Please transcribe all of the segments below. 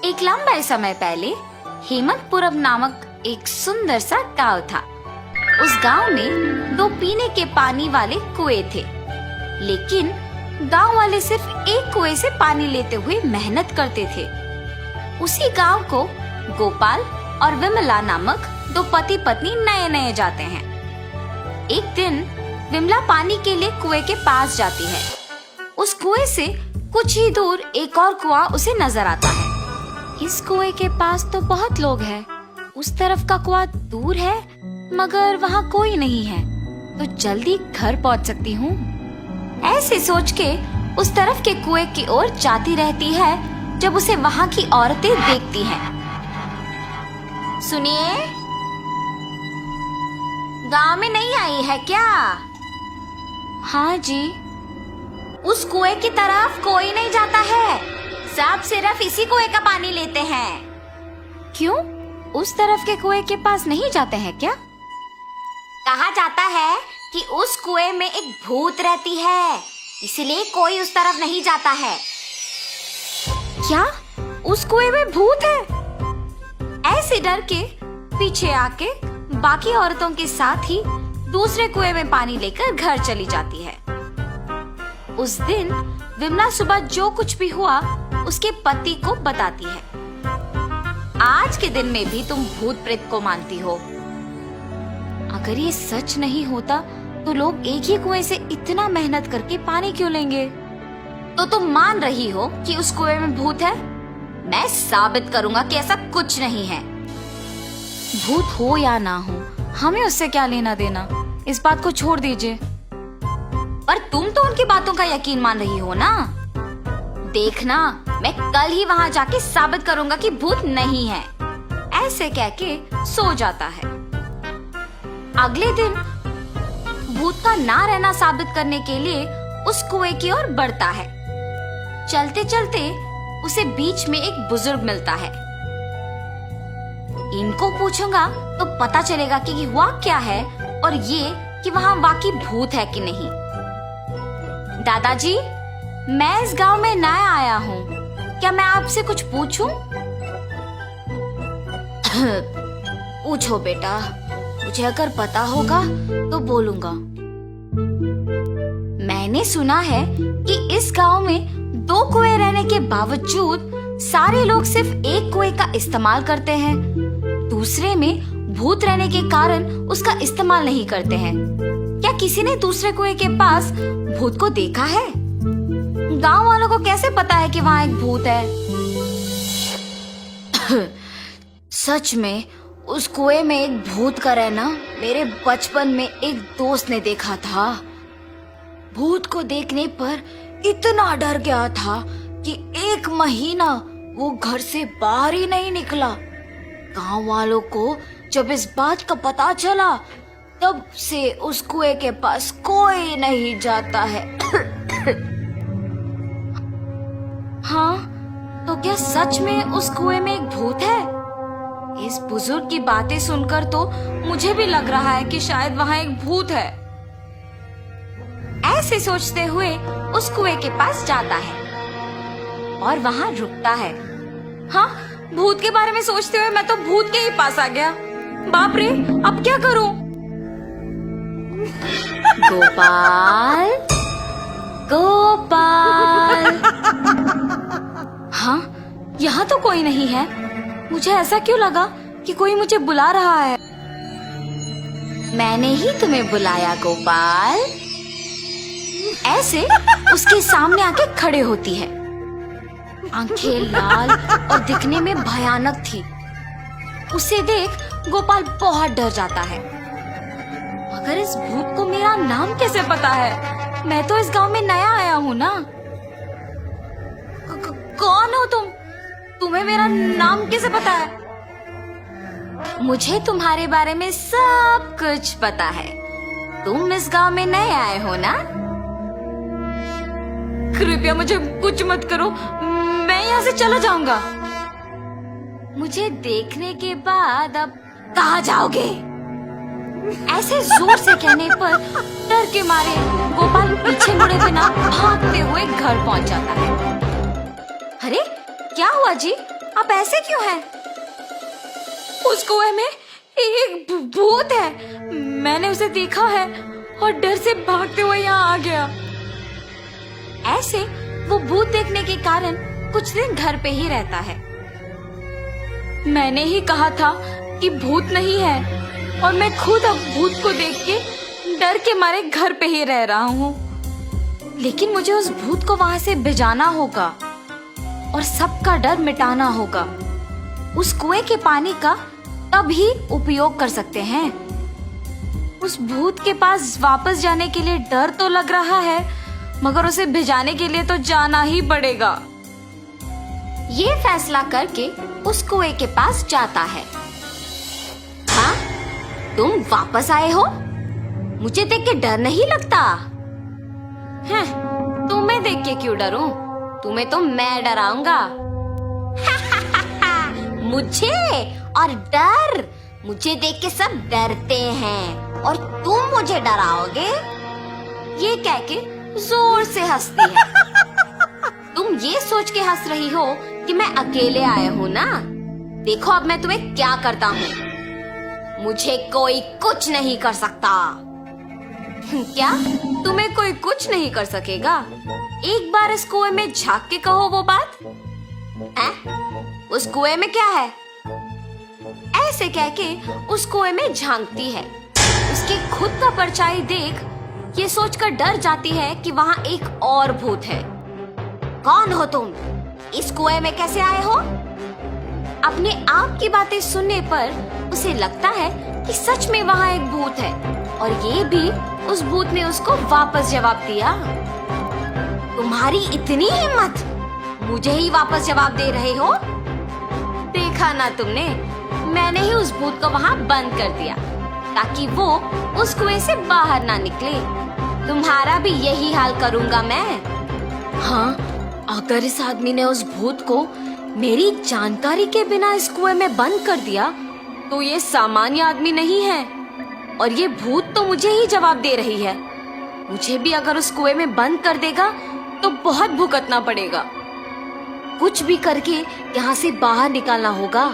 एक लंबे समय पहले हेमंतपुरम नामक एक सुंदर सा गांव था। उस गांव में 2 पीने के पानी वाले कुएं थे, लेकिन गांव वाले सिर्फ एक कुएं से पानी लेते हुए मेहनत करते थे। उसी गांव को गोपाल और विमला नामक 2 पति पत्नी नए नए जाते हैं। एक दिन विमला पानी के लिए कुएं के पास जाती है। उस कुएं से कुछ ही दूर एक और कुआं उसे नजर आता है। इस कुएं के पास तो बहुत लोग हैं, उस तरफ का कुआं दूर है मगर वहाँ कोई नहीं है, तो जल्दी घर पहुँच सकती हूँ। ऐसे सोच के उस तरफ के कुएं की ओर जाती रहती है जब उसे वहाँ की औरतें देखती हैं। सुनिए, गांव में नहीं आई है क्या? हाँ जी। उस कुएं की तरफ कोई नहीं जाता है, सब सिर्फ इसी कुएं का पानी लेते हैं। क्यों? उस तरफ के कुएं के पास नहीं जाते हैं क्या? कहा जाता है कि उस कुएं में एक भूत रहती है, इसलिए कोई उस तरफ नहीं जाता है। क्या उस कुएं में भूत है? ऐसे डर के पीछे आके बाकी औरतों के साथ ही दूसरे कुएं में पानी लेकर घर चली जाती है। उस दिन विमला सुबह जो कुछ भी हुआ उसके पति को बताती है। आज के दिन में भी तुम भूत प्रेत को मानती हो। अगर ये सच नहीं होता तो लोग एक ही कुएं से इतना मेहनत करके पानी क्यों लेंगे? तो तुम मान रही हो कि उस कुएं में भूत है? मैं साबित करूंगा कि ऐसा कुछ नहीं है। भूत हो या ना हो, हमें उससे क्या लेना देना, इस बात को छोड़ दीजिए। पर तुम तो उनकी बातों का यकीन मान रही हो ना? देखना, मैं कल ही वहाँ जाके साबित करूंगा कि भूत नहीं है। ऐसे कह के सो जाता है। अगले दिन भूत का ना रहना साबित करने के लिए उस कुएं की ओर बढ़ता है। चलते चलते उसे बीच में एक बुजुर्ग मिलता है। इनको पूछूंगा तो पता चलेगा कि हुआ क्या है और ये कि वहाँ वाकई भूत है कि नहीं। दादाजी, मैं इस गांव में नया आया हूँ, क्या मैं आपसे कुछ पूछूं? पूछो बेटा, मुझे अगर पता होगा तो बोलूंगा। मैंने सुना है कि इस गांव में 2 कुएं रहने के बावजूद सारे लोग सिर्फ एक कुएं का इस्तेमाल करते हैं, दूसरे में भूत रहने के कारण उसका इस्तेमाल नहीं करते हैं। क्या किसी ने दूसरे कुएं के पास भूत को देखा है? गांव वालों को कैसे पता है कि वहाँ एक भूत है? सच में उस कुएं में एक भूत का रहना मेरे बचपन में एक दोस्त ने देखा था। भूत को देखने पर इतना डर गया था कि 1 महीना वो घर से बाहर ही नहीं निकला। गांव वालों को जब इस बात का पता चला तब से उस कुएं के पास कोई नहीं जाता है। हाँ, तो क्या सच में उस कुएं में एक भूत है? इस बुजुर्ग की बातें सुनकर तो मुझे भी लग रहा है कि शायद वहाँ एक भूत है। ऐसे सोचते हुए उस कुएं के पास जाता है और वहाँ रुकता है। हाँ, भूत के बारे में सोचते हुए मैं तो भूत के ही पास आ गया। बाप रे, अब क्या करूं? गोपाल, गोपाल। हाँ, यहाँ तो कोई नहीं है। मुझे ऐसा क्यों लगा कि कोई मुझे बुला रहा है? मैंने ही तुम्हें बुलाया गोपाल। ऐसे उसके सामने आके खड़े होती है। आंखें लाल और दिखने में भयानक थी। उसे देख गोपाल बहुत डर जाता है। मगर इस भूत को मेरा नाम कैसे पता है? मैं तो इस गांव में नया आया हूँ ना। कौन हो तुम? तुम्हें मेरा नाम कैसे पता है? मुझे तुम्हारे बारे में सब कुछ पता है। तुम इस गांव में नए आए हो ना? कृपया मुझे कुछ मत करो, मैं यहाँ से चला जाऊंगा। मुझे देखने के बाद अब कहाँ जाओगे? ऐसे जोर से कहने पर डर के मारे गोपाल पीछे मुड़े बिना भागते हुए घर पहुंच जाता है। अरे क्या हुआ जी, आप ऐसे क्यों हैं? उस कुएं में एक भूत है। मैंने उसे देखा है और डर से भागते हुए यहाँ आ गया। ऐसे वो भूत देखने के कारण कुछ दिन घर पे ही रहता है। मैंने ही कहा था कि भूत नहीं है और मैं खुद अब भूत को देख के डर के मारे घर पे ही रह रहा हूँ। लेकिन मुझे उस भूत को वहां से भिजाना होगा और सबका डर मिटाना होगा। उस कुएं के पानी का तभी उपयोग कर सकते हैं। उस भूत के पास वापस जाने के लिए डर तो लग रहा है, मगर उसे भिजाने के लिए तो जाना ही पड़ेगा। ये फैसला करके उस कुएं के पास जाता है। हाँ, तुम वापस आए हो? मुझे देख के डर नहीं लगता? हैं, तुम्हें देख के क्यों डरूं? तुम्हें तो मैं डराऊंगा। मुझे और डर? मुझे देख के सब डरते हैं और तुम मुझे डराओगे? ये कह के जोर से हंसती है। तुम ये सोच के हंस रही हो कि मैं अकेले आया हूँ ना? देखो अब मैं तुम्हें क्या करता हूँ। मुझे कोई कुछ नहीं कर सकता। क्या? तुम्हें कोई कुछ नहीं कर सकेगा? एक बार इस कुएं में झांक के कहो वो बात। उस कुएं में क्या है? ऐसे कह के उस कुएं में झांकती है। उसकी खुद का परछाई देख ये सोचकर डर जाती है कि वहाँ एक और भूत है। कौन हो तुम? इस कुएं में कैसे आए हो? अपने आप की बातें सुनने पर उसे लगता है कि सच में वहाँ एक भूत है और ये भी उस भूत ने उसको वापस जवाब दिया। तुम्हारी इतनी हिम्मत, मुझे ही वापस जवाब दे रहे हो? देखा ना तुमने, मैंने ही उस भूत को वहाँ बंद कर दिया ताकि वो उस कुएं से बाहर ना निकले। तुम्हारा भी यही हाल करूँगा मैं। हाँ, अगर इस आदमी ने उस भूत को मेरी जानकारी के बिना इस कुएं में बंद कर दिया तो ये सामान्य आदमी नहीं है और ये भूत तो मुझे ही जवाब दे रही है। मुझे भी अगर उस कुएं में बंद कर देगा तो बहुत भुगतना पड़ेगा। कुछ भी करके यहाँ से बाहर निकालना होगा।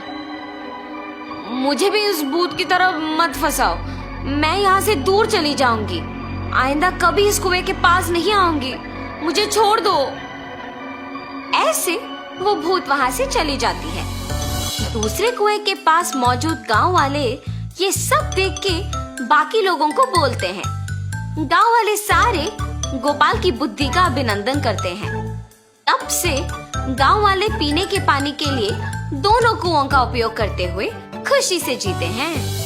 मुझे भी उस भूत की तरह मत फंसाओ। मैं यहाँ से दूर चली जाऊंगी। आइंदा कभी इस कुएं के पास नहीं आऊंगी। मुझे छोड़ दो। ऐसे वो भूत वहाँ से चली जाती है। दूसरे कुएं के पास मौजूद गांव वाले ये सब देख के बाकी लोगों को बोलते हैं। गांव वाले सारे गोपाल की बुद्धि का अभिनंदन करते हैं। तब से गांव वाले पीने के पानी के लिए दोनों कुओं का उपयोग करते हुए खुशी से जीते हैं।